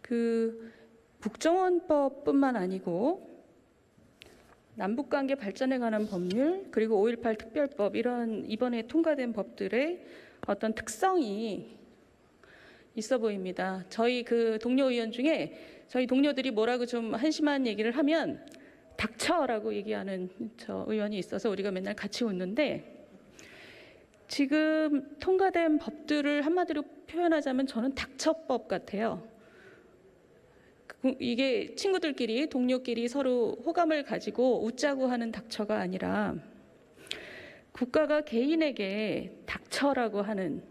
그 국정원법뿐만 아니고 남북관계 발전에 관한 법률, 그리고 5.18 특별법, 이런 이번에 통과된 법들의 어떤 특성이 있어 보입니다. 저희 그 동료 의원 중에 저희 동료들이 뭐라고 좀 한심한 얘기를 하면 닥쳐라고 얘기하는 저 의원이 있어서 우리가 맨날 같이 웃는데, 지금 통과된 법들을 한마디로 표현하자면 저는 닥쳐법 같아요. 이게 친구들끼리, 동료끼리 서로 호감을 가지고 웃자고 하는 닥쳐가 아니라 국가가 개인에게 닥쳐라고 하는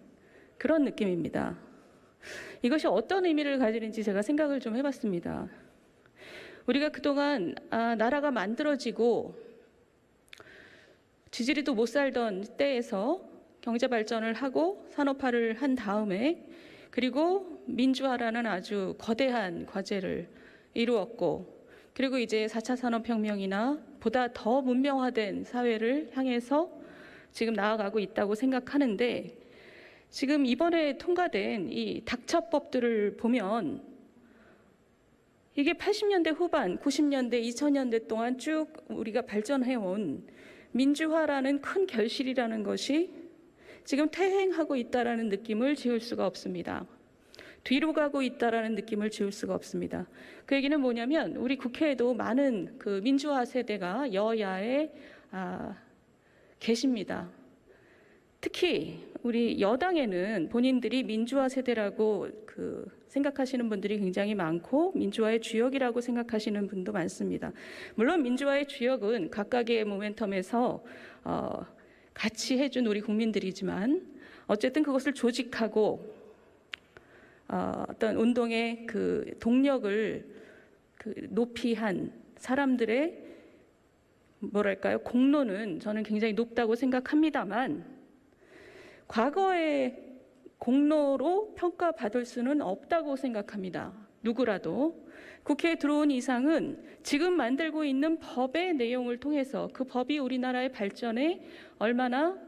그런 느낌입니다. 이것이 어떤 의미를 가지는지 제가 생각을 좀 해봤습니다. 우리가 그동안 나라가 만들어지고 지지리도 못 살던 때에서 경제 발전을 하고 산업화를 한 다음에, 그리고 민주화라는 아주 거대한 과제를 이루었고, 그리고 이제 4차 산업혁명이나 보다 더 문명화된 사회를 향해서 지금 나아가고 있다고 생각하는데, 지금 이번에 통과된 이 닥쳐법들을 보면 이게 80년대 후반, 90년대, 2000년대 동안 쭉 우리가 발전해온 민주화라는 큰 결실이라는 것이 지금 퇴행하고 있다라는 느낌을 지울 수가 없습니다. 뒤로 가고 있다라는 느낌을 지울 수가 없습니다. 그 얘기는 뭐냐면 우리 국회에도 많은 그 민주화 세대가 여야에 계십니다. 특히 우리 여당에는 본인들이 민주화 세대라고 생각하시는 분들이 굉장히 많고, 민주화의 주역이라고 생각하시는 분도 많습니다. 물론 민주화의 주역은 각각의 모멘텀에서 같이 해준 우리 국민들이지만, 어쨌든 그것을 조직하고 어떤 운동의 그 동력을 높이 한 사람들의 뭐랄까요, 공로는 저는 굉장히 높다고 생각합니다만, 과거의 공로로 평가받을 수는 없다고 생각합니다. 누구라도. 국회에 들어온 이상은 지금 만들고 있는 법의 내용을 통해서 그 법이 우리나라의 발전에 얼마나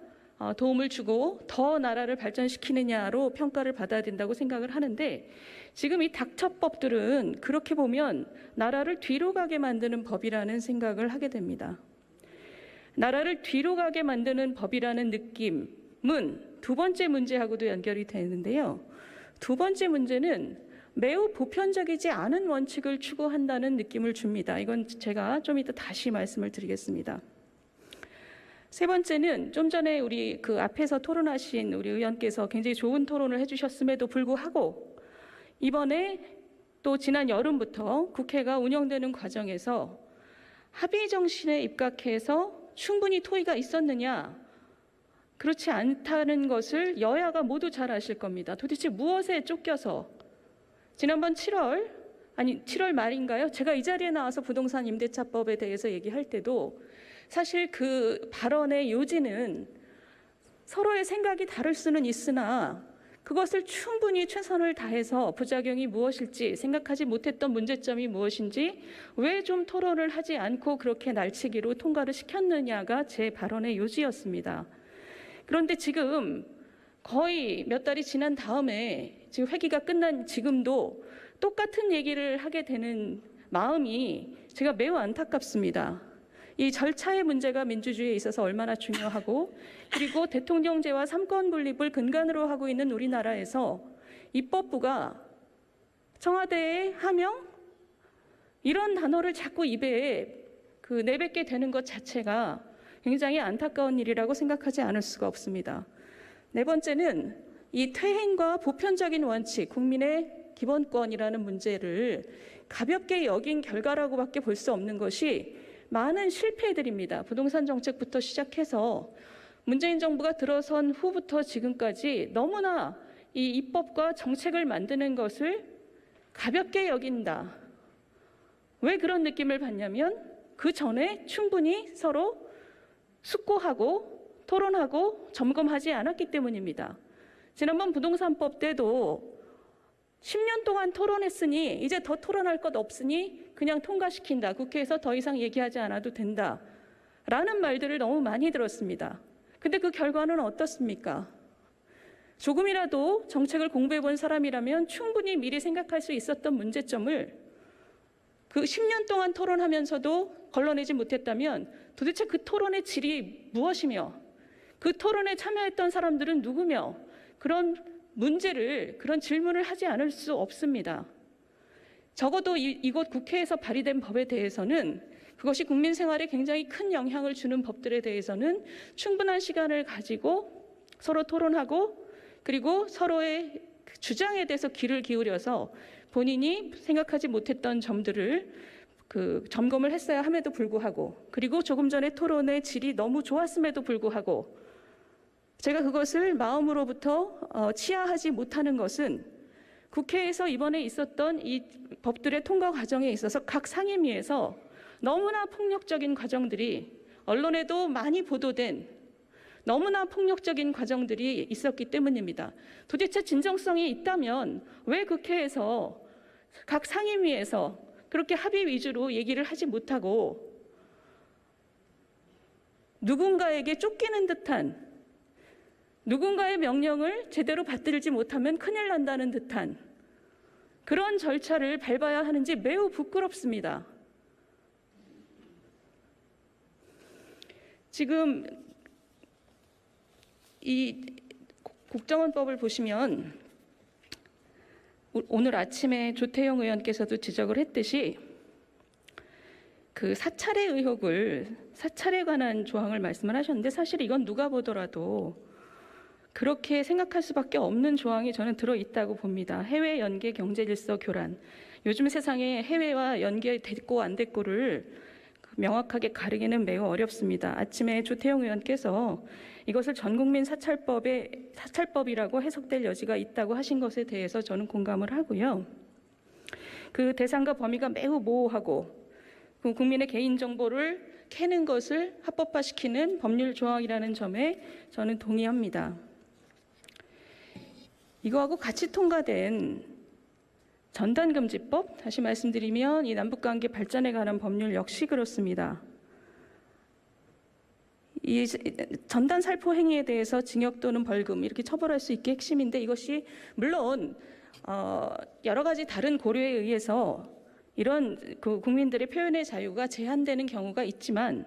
도움을 주고 더 나라를 발전시키느냐로 평가를 받아야 된다고 생각을 하는데, 지금 이 닥쳐법들은 그렇게 보면 나라를 뒤로 가게 만드는 법이라는 생각을 하게 됩니다. 나라를 뒤로 가게 만드는 법이라는 느낌은 두 번째 문제하고도 연결이 되는데요. 두 번째 문제는 매우 보편적이지 않은 원칙을 추구한다는 느낌을 줍니다. 이건 제가 좀 이따 다시 말씀을 드리겠습니다. 세 번째는 좀 전에 우리 그 앞에서 토론하신 우리 의원께서 굉장히 좋은 토론을 해주셨음에도 불구하고, 이번에 또 지난 여름부터 국회가 운영되는 과정에서 합의 정신에 입각해서 충분히 토의가 있었느냐, 그렇지 않다는 것을 여야가 모두 잘 아실 겁니다. 도대체 무엇에 쫓겨서 지난번 7월 말인가요? 제가 이 자리에 나와서 부동산 임대차법에 대해서 얘기할 때도 사실 그 발언의 요지는 서로의 생각이 다를 수는 있으나 그것을 충분히 최선을 다해서 부작용이 무엇일지 생각하지 못했던 문제점이 무엇인지 왜 좀 토론을 하지 않고 그렇게 날치기로 통과를 시켰느냐가 제 발언의 요지였습니다. 그런데 지금 거의 몇 달이 지난 다음에, 지금 회기가 끝난 지금도 똑같은 얘기를 하게 되는 마음이 제가 매우 안타깝습니다. 이 절차의 문제가 민주주의에 있어서 얼마나 중요하고, 그리고 대통령제와 삼권 분립을 근간으로 하고 있는 우리나라에서 입법부가 청와대의 하명? 이런 단어를 자꾸 입에 내뱉게 되는 것 자체가 굉장히 안타까운 일이라고 생각하지 않을 수가 없습니다. 네 번째는 이 퇴행과 보편적인 원칙, 국민의 기본권이라는 문제를 가볍게 여긴 결과라고밖에 볼 수 없는 것이 많은 실패들입니다. 부동산 정책부터 시작해서 문재인 정부가 들어선 후부터 지금까지 너무나 이 입법과 정책을 만드는 것을 가볍게 여긴다. 왜 그런 느낌을 받냐면 그 전에 충분히 서로 숙고하고 토론하고 점검하지 않았기 때문입니다. 지난번 부동산법 때도 10년 동안 토론했으니 이제 더 토론할 것 없으니 그냥 통과시킨다. 국회에서 더 이상 얘기하지 않아도 된다. 라는 말들을 너무 많이 들었습니다. 근데 그 결과는 어떻습니까? 조금이라도 정책을 공부해 본 사람이라면 충분히 미리 생각할 수 있었던 문제점을 그 10년 동안 토론하면서도 걸러내지 못했다면 도대체 그 토론의 질이 무엇이며 그 토론에 참여했던 사람들은 누구며 그런 문제를, 그런 질문을 하지 않을 수 없습니다. 적어도 이곳 국회에서 발의된 법에 대해서는 그것이 국민 생활에 굉장히 큰 영향을 주는 법들에 대해서는 충분한 시간을 가지고 서로 토론하고 그리고 서로의 주장에 대해서 귀를 기울여서 본인이 생각하지 못했던 점들을 점검을 했어야 함에도 불구하고 그리고 조금 전에 토론의 질이 너무 좋았음에도 불구하고 제가 그것을 마음으로부터 치하하지 못하는 것은 국회에서 이번에 있었던 이 법들의 통과 과정에 있어서 각 상임위에서 너무나 폭력적인 과정들이 언론에도 많이 보도된 너무나 폭력적인 과정들이 있었기 때문입니다. 도대체 진정성이 있다면 왜 국회에서 각 상임위에서 그렇게 합의 위주로 얘기를 하지 못하고 누군가에게 쫓기는 듯한 누군가의 명령을 제대로 받들지 못하면 큰일 난다는 듯한 그런 절차를 밟아야 하는지 매우 부끄럽습니다. 지금 이 국정원법을 보시면 오늘 아침에 조태용 의원께서도 지적을 했듯이 그 사찰의 의혹을 사찰에 관한 조항을 말씀을 하셨는데 사실 이건 누가 보더라도 그렇게 생각할 수밖에 없는 조항이 저는 들어있다고 봅니다. 해외 연계 경제질서 교란. 요즘 세상에 해외와 연계됐고 안 됐고를 명확하게 가르기는 매우 어렵습니다. 아침에 조태용 의원께서 이것을 전국민 사찰법이라고 해석될 여지가 있다고 하신 것에 대해서 저는 공감을 하고요. 그 대상과 범위가 매우 모호하고 국민의 개인정보를 캐는 것을 합법화시키는 법률 조항이라는 점에 저는 동의합니다. 이거하고 같이 통과된 전단금지법, 다시 말씀드리면 이 남북관계 발전에 관한 법률 역시 그렇습니다. 이 전단 살포 행위에 대해서 징역 또는 벌금 이렇게 처벌할 수 있게 핵심인데 이것이 물론 여러 가지 다른 고려에 의해서 이런 국민들의 표현의 자유가 제한되는 경우가 있지만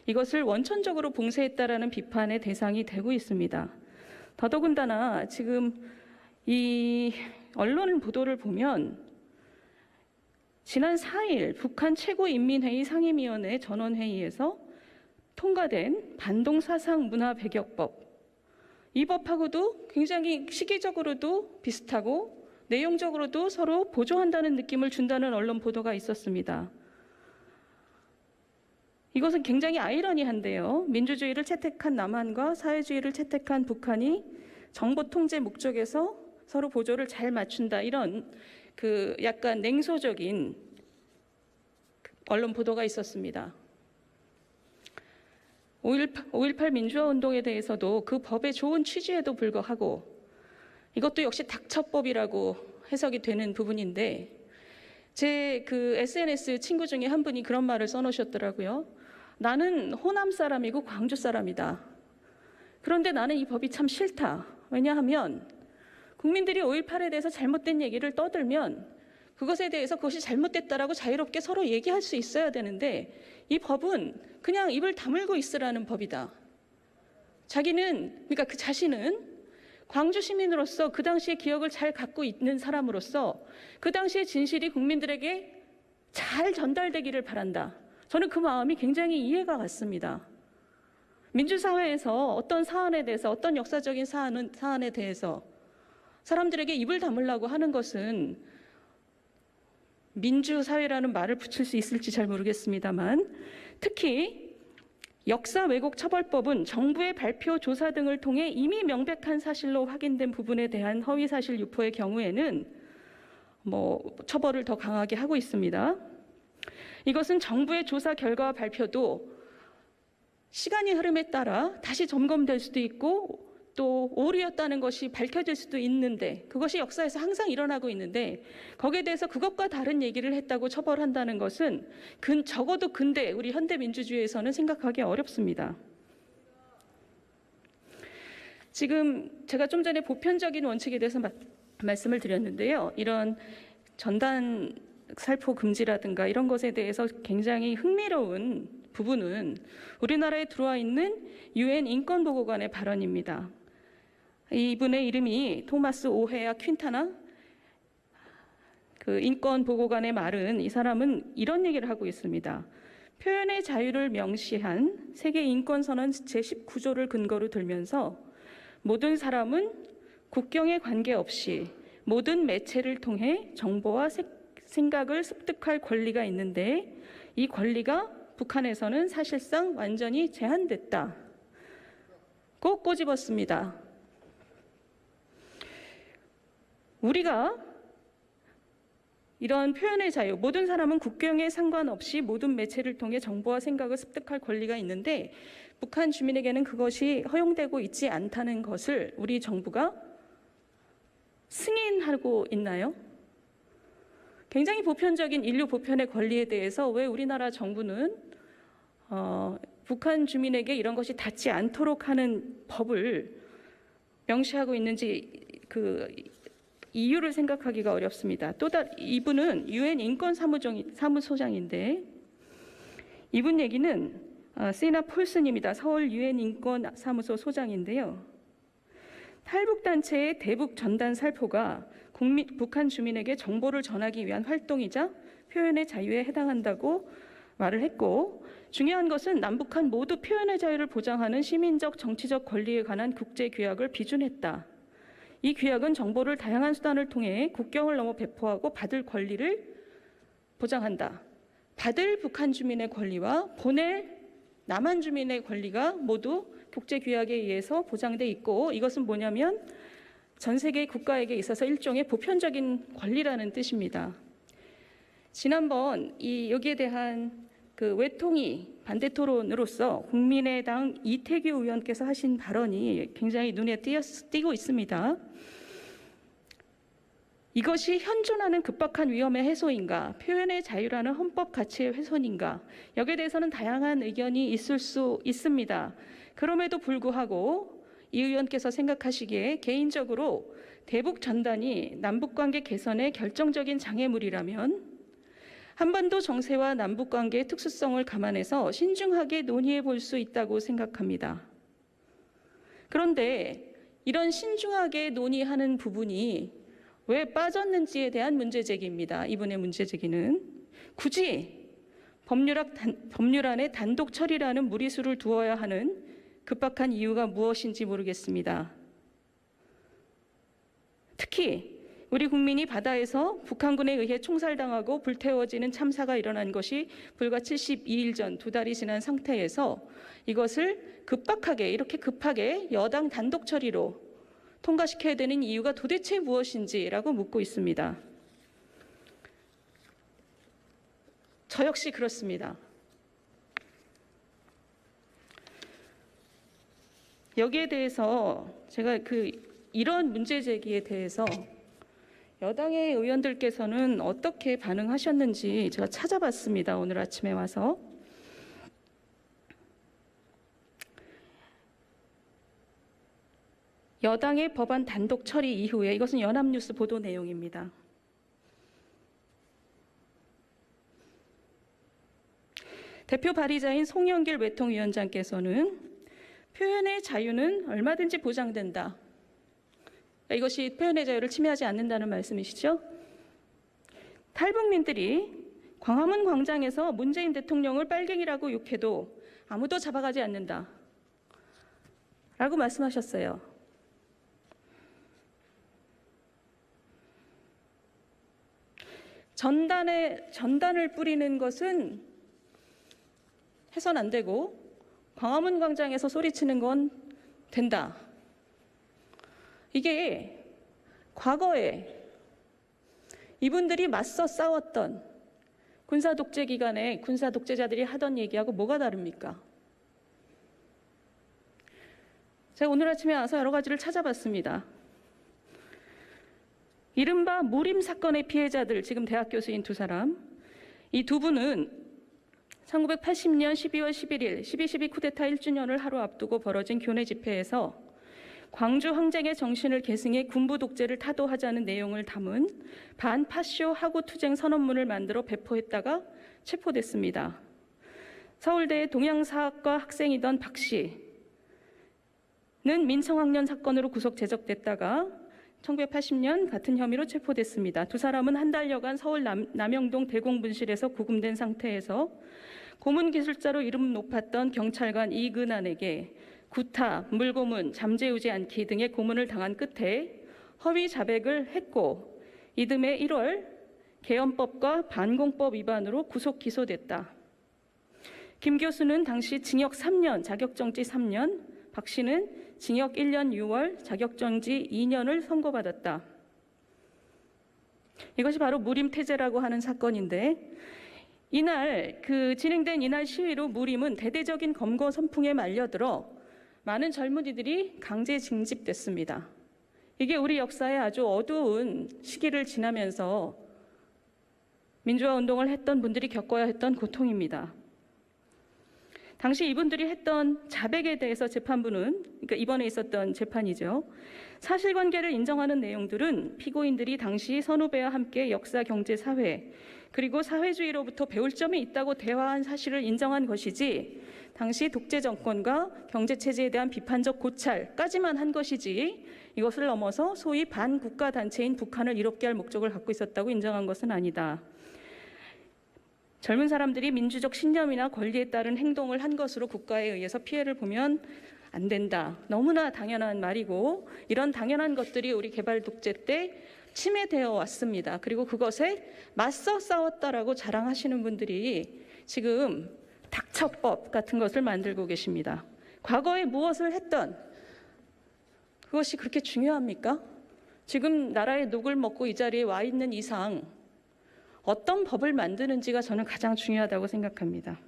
이것을 원천적으로 봉쇄했다라는 비판의 대상이 되고 있습니다. 더더군다나 지금 이 언론 보도를 보면 지난 4일 북한 최고인민회의 상임위원회 전원회의에서 통과된 반동사상문화배격법, 이 법하고도 굉장히 시기적으로도 비슷하고 내용적으로도 서로 보조한다는 느낌을 준다는 언론 보도가 있었습니다. 이것은 굉장히 아이러니한데요. 민주주의를 채택한 남한과 사회주의를 채택한 북한이 정보 통제 목적에서 서로 보조를 잘 맞춘다, 이런 약간 냉소적인 언론 보도가 있었습니다. 5.18 민주화 운동에 대해서도 그 법의 좋은 취지에도 불구하고 이것도 역시 닥쳐법이라고 해석이 되는 부분인데 제 SNS 친구 중에 한 분이 그런 말을 써놓으셨더라고요. 나는 호남 사람이고 광주 사람이다. 그런데 나는 이 법이 참 싫다. 왜냐하면 국민들이 5.18에 대해서 잘못된 얘기를 떠들면 그것에 대해서 그것이 잘못됐다라고 자유롭게 서로 얘기할 수 있어야 되는데 이 법은 그냥 입을 다물고 있으라는 법이다. 그러니까 그 자신은 광주 시민으로서 그 당시의 기억을 잘 갖고 있는 사람으로서 그 당시의 진실이 국민들에게 잘 전달되기를 바란다. 저는 그 마음이 굉장히 이해가 갔습니다. 민주사회에서 어떤 사안에 대해서, 어떤 역사적인 사안에 대해서 사람들에게 입을 다물라고 하는 것은 민주사회라는 말을 붙일 수 있을지 잘 모르겠습니다만 특히 역사 왜곡 처벌법은 정부의 발표 조사 등을 통해 이미 명백한 사실로 확인된 부분에 대한 허위사실 유포의 경우에는 처벌을 더 강하게 하고 있습니다. 이것은 정부의 조사 결과와 발표도 시간이 흐름에 따라 다시 점검될 수도 있고 또 오류였다는 것이 밝혀질 수도 있는데 그것이 역사에서 항상 일어나고 있는데 거기에 대해서 그것과 다른 얘기를 했다고 처벌한다는 것은 적어도 근대 우리 현대 민주주의에서는 생각하기 어렵습니다. 지금 제가 좀 전에 보편적인 원칙에 대해서 말씀을 드렸는데요. 이런 전단 살포 금지라든가 이런 것에 대해서 굉장히 흥미로운 부분은 우리나라에 들어와 있는 UN 인권보고관의 발언입니다. 이분의 이름이 토마스 오헤아 퀸타나, 그 인권보고관의 말은, 이 사람은 이런 얘기를 하고 있습니다. 표현의 자유를 명시한 세계 인권선언 제19조를 근거로 들면서 모든 사람은 국경에 관계없이 모든 매체를 통해 정보와 생각을 습득할 권리가 있는데 이 권리가 북한에서는 사실상 완전히 제한됐다. 꼭 꼬집었습니다. 우리가 이런 표현의 자유, 모든 사람은 국경에 상관없이 모든 매체를 통해 정보와 생각을 습득할 권리가 있는데 북한 주민에게는 그것이 허용되고 있지 않다는 것을 우리 정부가 승인하고 있나요? 굉장히 보편적인 인류 보편의 권리에 대해서 왜 우리나라 정부는 북한 주민에게 이런 것이 닿지 않도록 하는 법을 명시하고 있는지 그 이유를 생각하기가 어렵습니다. 이분은 UN 인권사무소장인데 이분 얘기는 시나 폴슨입니다. 서울 UN 인권사무소 소장인데요. 탈북단체의 대북 전단 살포가 북한 주민에게 정보를 전하기 위한 활동이자 표현의 자유에 해당한다고 말을 했고, 중요한 것은 남북한 모두 표현의 자유를 보장하는 시민적 정치적 권리에 관한 국제규약을 비준했다. 이 규약은 정보를 다양한 수단을 통해 국경을 넘어 배포하고 받을 권리를 보장한다. 받을 북한 주민의 권리와 보낼 남한 주민의 권리가 모두 국제규약에 의해서 보장돼 있고, 이것은 뭐냐면 전 세계 국가에게 있어서 일종의 보편적인 권리라는 뜻입니다. 지난번 여기에 대한 그 외통위 반대 토론으로서 국민의당 이태규 의원께서 하신 발언이 굉장히 눈에 띄고 있습니다. 이것이 현존하는 급박한 위험의 해소인가, 표현의 자유라는 헌법 가치의 훼손인가, 여기에 대해서는 다양한 의견이 있을 수 있습니다. 그럼에도 불구하고 이 의원께서 생각하시기에 개인적으로 대북 전단이 남북관계 개선의 결정적인 장애물이라면 한반도 정세와 남북관계의 특수성을 감안해서 신중하게 논의해 볼 수 있다고 생각합니다. 그런데 이런 신중하게 논의하는 부분이 왜 빠졌는지에 대한 문제제기입니다. 이분의 문제제기는 굳이 법률안에 단독 처리라는 무리수를 두어야 하는 급박한 이유가 무엇인지 모르겠습니다. 특히 우리 국민이 바다에서 북한군에 의해 총살당하고 불태워지는 참사가 일어난 것이 불과 72일 전 2달이 지난 상태에서 이것을 이렇게 급하게 여당 단독 처리로 통과시켜야 되는 이유가 도대체 무엇인지라고 묻고 있습니다. 저 역시 그렇습니다. 여기에 대해서 제가 이런 문제 제기에 대해서 여당의 의원들께서는 어떻게 반응하셨는지 제가 찾아봤습니다. 오늘 아침에 와서. 여당의 법안 단독 처리 이후에, 이것은 연합뉴스 보도 내용입니다. 대표 발의자인 송영길 외통위원장께서는 표현의 자유는 얼마든지 보장된다. 이것이 표현의 자유를 침해하지 않는다는 말씀이시죠? 탈북민들이 광화문 광장에서 문재인 대통령을 빨갱이라고 욕해도 아무도 잡아가지 않는다. 라고 말씀하셨어요. 전단을 뿌리는 것은 해선 안 되고 광화문 광장에서 소리치는 건 된다. 이게 과거에 이분들이 맞서 싸웠던 군사 독재 기간에 군사 독재자들이 하던 얘기하고 뭐가 다릅니까? 제가 오늘 아침에 와서 여러 가지를 찾아봤습니다. 이른바 무림 사건의 피해자들, 지금 대학 교수인 두 사람, 이 두 분은 1980년 12월 11일 12.12 쿠데타 1주년을 하루 앞두고 벌어진 교내 집회에서 광주 항쟁의 정신을 계승해 군부 독재를 타도하자는 내용을 담은 반파쇼 하구투쟁 선언문을 만들어 배포했다가 체포됐습니다. 서울대 동양사학과 학생이던 박 씨는 민청학년 사건으로 구속 제적됐다가 1980년 같은 혐의로 체포됐습니다. 두 사람은 한 달여간 서울 남영동 대공분실에서 구금된 상태에서 고문기술자로 이름 높았던 경찰관 이근환에게 구타, 물고문, 잠재우지 않기 등의 고문을 당한 끝에 허위 자백을 했고 이듬해 1월 계엄법과 반공법 위반으로 구속 기소됐다. 김 교수는 당시 징역 3년, 자격정지 3년, 박 씨는 징역 1년 6월, 자격정지 2년을 선고받았다. 이것이 바로 무림태제라고 하는 사건인데 이날 진행된 이날 시위로 무림은 대대적인 검거 선풍에 말려들어 많은 젊은이들이 강제 징집됐습니다. 이게 우리 역사의 아주 어두운 시기를 지나면서 민주화 운동을 했던 분들이 겪어야 했던 고통입니다. 당시 이분들이 했던 자백에 대해서 재판부는, 그러니까 이번에 있었던 재판이죠. 사실관계를 인정하는 내용들은 피고인들이 당시 선후배와 함께 역사, 경제, 사회 그리고 사회주의로부터 배울 점이 있다고 대화한 사실을 인정한 것이지 당시 독재 정권과 경제체제에 대한 비판적 고찰까지만 한 것이지 이것을 넘어서 소위 반국가 단체인 북한을 이롭게 할 목적을 갖고 있었다고 인정한 것은 아니다. 젊은 사람들이 민주적 신념이나 권리에 따른 행동을 한 것으로 국가에 의해서 피해를 보면 안 된다. 너무나 당연한 말이고 이런 당연한 것들이 우리 개발 독재 때 침해되어 왔습니다. 그리고 그것에 맞서 싸웠다라고 자랑하시는 분들이 지금 닥쳐법 같은 것을 만들고 계십니다. 과거에 무엇을 했던 그것이 그렇게 중요합니까? 지금 나라의 녹을 먹고 이 자리에 와 있는 이상 어떤 법을 만드는지가 저는 가장 중요하다고 생각합니다.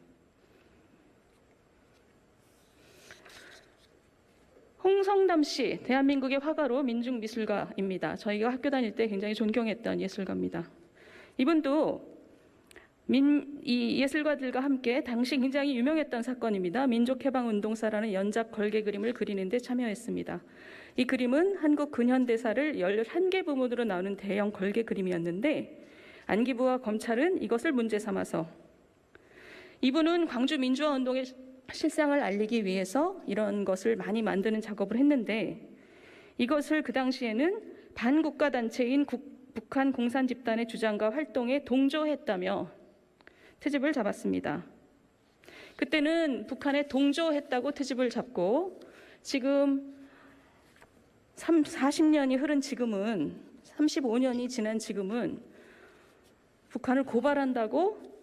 홍성담 씨, 대한민국의 화가로 민중미술가입니다. 저희가 학교 다닐 때 굉장히 존경했던 예술가입니다. 이분도 이 예술가들과 함께 당시 굉장히 유명했던 사건입니다. 민족해방운동사라는 연작 걸개 그림을 그리는 데 참여했습니다. 이 그림은 한국 근현대사를 11개 부문으로 나누는 대형 걸개 그림이었는데 안기부와 검찰은 이것을 문제 삼아서 이분은 광주 민주화운동의 실상을 알리기 위해서 이런 것을 많이 만드는 작업을 했는데 이것을 그 당시에는 반국가 단체인 북한 공산집단의 주장과 활동에 동조했다며 트집을 잡았습니다. 그때는 북한에 동조했다고 트집을 잡고 지금 40년이 흐른 지금은 35년이 지난 지금은 북한을 고발한다고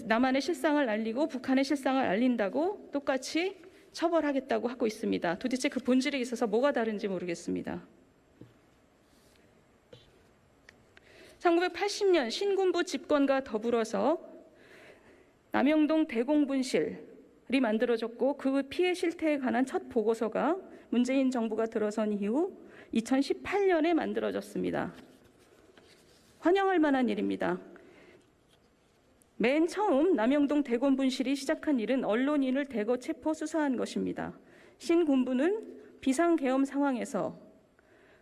남한의 실상을 알리고 북한의 실상을 알린다고 똑같이 처벌하겠다고 하고 있습니다. 도대체 그 본질에 있어서 뭐가 다른지 모르겠습니다. 1980년 신군부 집권과 더불어서 남영동 대공분실이 만들어졌고 그 피해 실태에 관한 첫 보고서가 문재인 정부가 들어선 이후 2018년에 만들어졌습니다. 환영할 만한 일입니다. 맨 처음 남영동 대공분실이 시작한 일은 언론인을 대거 체포 수사한 것입니다. 신군부는 비상계엄 상황에서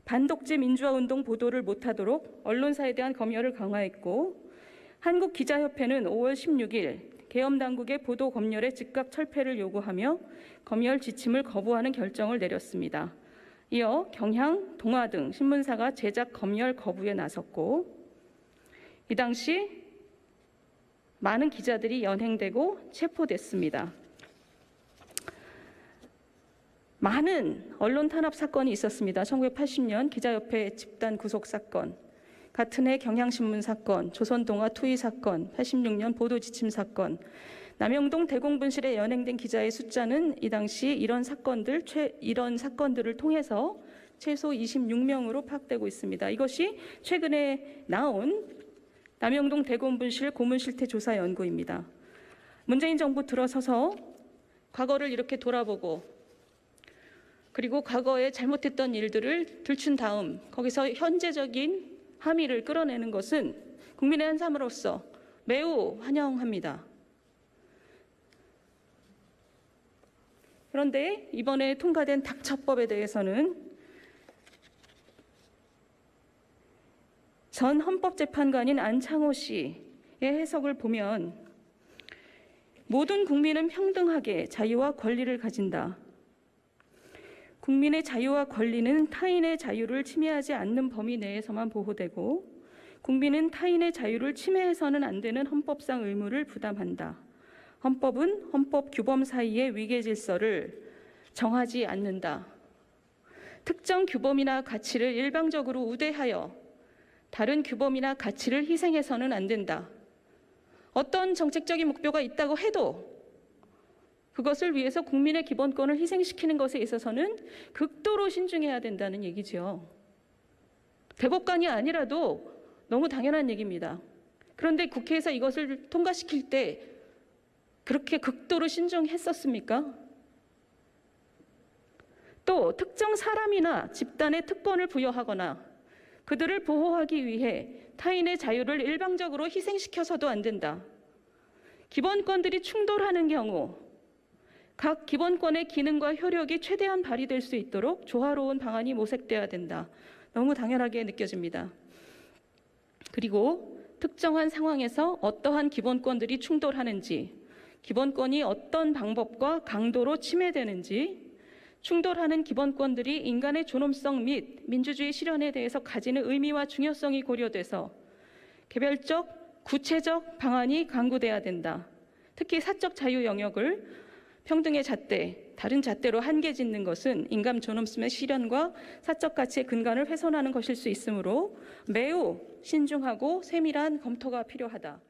반독재 민주화운동 보도를 못하도록 언론사에 대한 검열을 강화했고 한국기자협회는 5월 16일 계엄당국의 보도 검열에 즉각 철폐를 요구하며 검열 지침을 거부하는 결정을 내렸습니다. 이어 경향, 동아 등 신문사가 제작 검열 거부에 나섰고 이 당시 많은 기자들이 연행되고 체포됐습니다. 많은 언론 탄압 사건이 있었습니다. 1980년 기자협회 집단 구속 사건, 같은 해 경향신문 사건, 조선동아 투의 사건, 86년 보도지침 사건, 남영동 대공분실에 연행된 기자의 숫자는 이 당시 이런 사건들을 통해서 최소 26명으로 파악되고 있습니다. 이것이 최근에 나온 남영동 대공분실 고문실태 조사 연구입니다. 문재인 정부 들어서서 과거를 이렇게 돌아보고 그리고 과거에 잘못했던 일들을 들춘 다음 거기서 현재적인 함의를 끌어내는 것은 국민의 한 사람으로서 매우 환영합니다. 그런데 이번에 통과된 닥쳐법에 대해서는 전 헌법재판관인 안창호 씨의 해석을 보면 모든 국민은 평등하게 자유와 권리를 가진다. 국민의 자유와 권리는 타인의 자유를 침해하지 않는 범위 내에서만 보호되고 국민은 타인의 자유를 침해해서는 안 되는 헌법상 의무를 부담한다. 헌법은 헌법 규범 사이의 위계 질서를 정하지 않는다. 특정 규범이나 가치를 일방적으로 우대하여 다른 규범이나 가치를 희생해서는 안 된다. 어떤 정책적인 목표가 있다고 해도 그것을 위해서 국민의 기본권을 희생시키는 것에 있어서는 극도로 신중해야 된다는 얘기죠. 대법관이 아니라도 너무 당연한 얘기입니다. 그런데 국회에서 이것을 통과시킬 때 그렇게 극도로 신중했었습니까? 또 특정 사람이나 집단에 특권을 부여하거나 그들을 보호하기 위해 타인의 자유를 일방적으로 희생시켜서도 안 된다. 기본권들이 충돌하는 경우 각 기본권의 기능과 효력이 최대한 발휘될 수 있도록 조화로운 방안이 모색돼야 된다. 너무 당연하게 느껴집니다. 그리고 특정한 상황에서 어떠한 기본권들이 충돌하는지, 기본권이 어떤 방법과 강도로 침해되는지, 충돌하는 기본권들이 인간의 존엄성 및 민주주의 실현에 대해서 가지는 의미와 중요성이 고려돼서 개별적, 구체적 방안이 강구돼야 된다. 특히 사적 자유 영역을 평등의 잣대, 다른 잣대로 한계 짓는 것은 인간 존엄성의 실현과 사적 가치의 근간을 훼손하는 것일 수 있으므로 매우 신중하고 세밀한 검토가 필요하다.